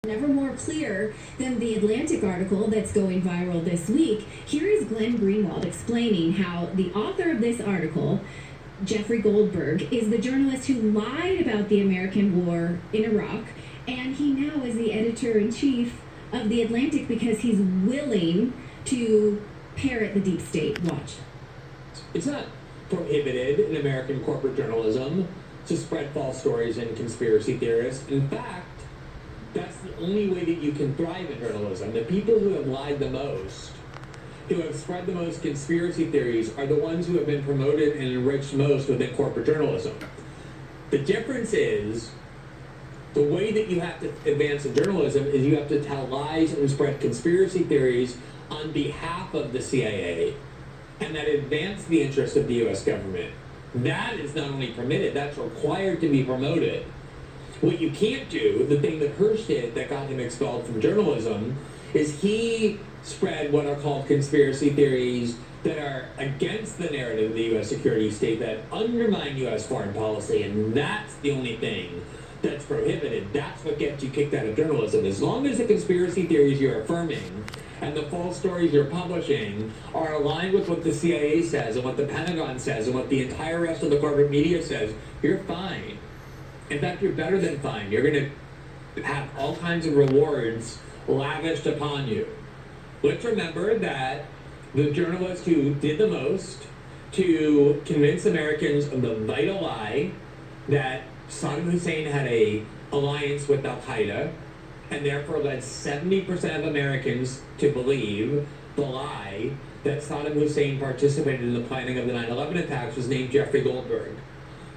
Never more clear than the Atlantic article that's going viral this week. Here is Glen Greenwald explaining how the author of this article, Jeffrey Goldberg, is the journalist who lied about the American war in Iraq, and he now is the editor-in-chief of the Atlantic because he's willing to parrot the deep state. Watch. It's not prohibited in American corporate journalism to spread false stories and conspiracy theorists. In fact, that's the only way that you can thrive in journalism. The people who have lied the most, who have spread the most conspiracy theories, are the ones who have been promoted and enriched most within corporate journalism. The difference is, the way that you have to advance in journalism is you have to tell lies and spread conspiracy theories on behalf of the CIA, and that advance the interests of the U.S. government. That is not only permitted, that's required to be promoted. What you can't do, the thing that Hirsch did that got him expelled from journalism, is he spread what are called conspiracy theories that are against the narrative of the U.S. security state, that undermine U.S. foreign policy, and that's the only thing that's prohibited. That's what gets you kicked out of journalism. As long as the conspiracy theories you're affirming and the false stories you're publishing are aligned with what the CIA says and what the Pentagon says and what the entire rest of the corporate media says, you're fine. In fact, you're better than fine. You're going to have all kinds of rewards lavished upon you. Let's remember that the journalist who did the most to convince Americans of the vital lie that Saddam Hussein had an alliance with Al-Qaeda, and therefore led 70% of Americans to believe the lie that Saddam Hussein participated in the planning of the 9/11 attacks, was named Jeffrey Goldberg.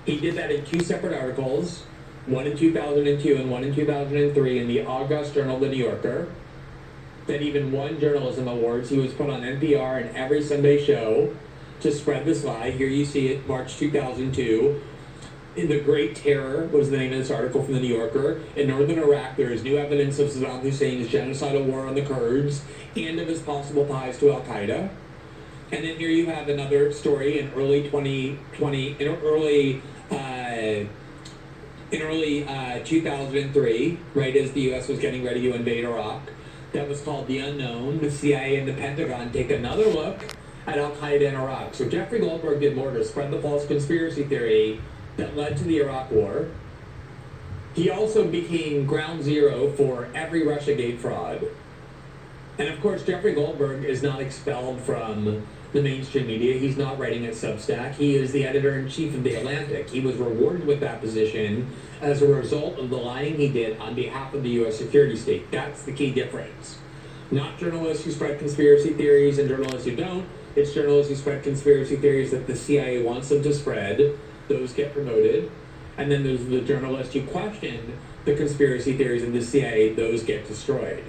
He did that in two separate articles, one in 2002 and one in 2003 in the August Journal, The New Yorker, that even won journalism awards. He was put on NPR and every Sunday show to spread this lie. Here you see it, March 2002. In The Great Terror was the name of this article from The New Yorker. In northern Iraq, there is new evidence of Saddam Hussein's genocidal war on the Kurds and of his possible ties to Al-Qaeda. And then here you have another story in early 2003, right as the U.S. was getting ready to invade Iraq, that was called The Unknown. The CIA and the Pentagon take another look at Al-Qaeda in Iraq. So Jeffrey Goldberg did more to spread the false conspiracy theory that led to the Iraq War. He also became ground zero for every Russiagate fraud. And of course, Jeffrey Goldberg is not expelled from the mainstream media. He's not writing at Substack. He is the editor-in-chief of The Atlantic. He was rewarded with that position as a result of the lying he did on behalf of the U.S. security state. That's the key difference. Not journalists who spread conspiracy theories and journalists who don't. It's journalists who spread conspiracy theories that the CIA wants them to spread. Those get promoted. And then there's the journalists who question the conspiracy theories of the CIA. Those get destroyed.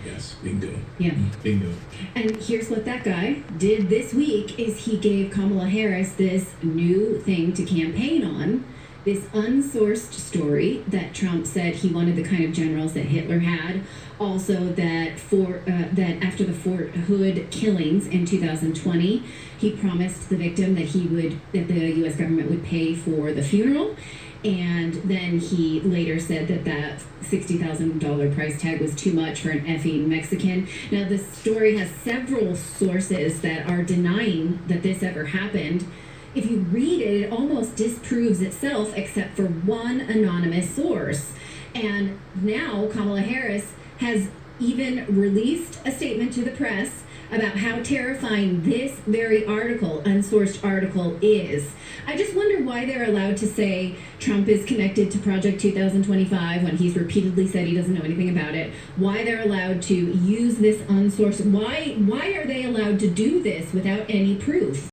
Yes, bingo. Yeah. Bingo. And here's what that guy did this week is he gave Kamala Harris this new thing to campaign on, this unsourced story that Trump said he wanted the kind of generals that Hitler had. Also that that after the Fort Hood killings in 2020, he promised the victim that that the U.S. government would pay for the funeral. And then he later said that $60,000 price tag was too much for an effing Mexican. Now, the story has several sources that are denying that this ever happened. If you read it, it almost disproves itself except for one anonymous source. And now Kamala Harris has even released a statement to the press about how terrifying this very article, unsourced article, is. I just wonder why they're allowed to say Trump is connected to Project 2025 when he's repeatedly said he doesn't know anything about it. Why they're allowed to use this unsourced, why are they allowed to do this without any proof?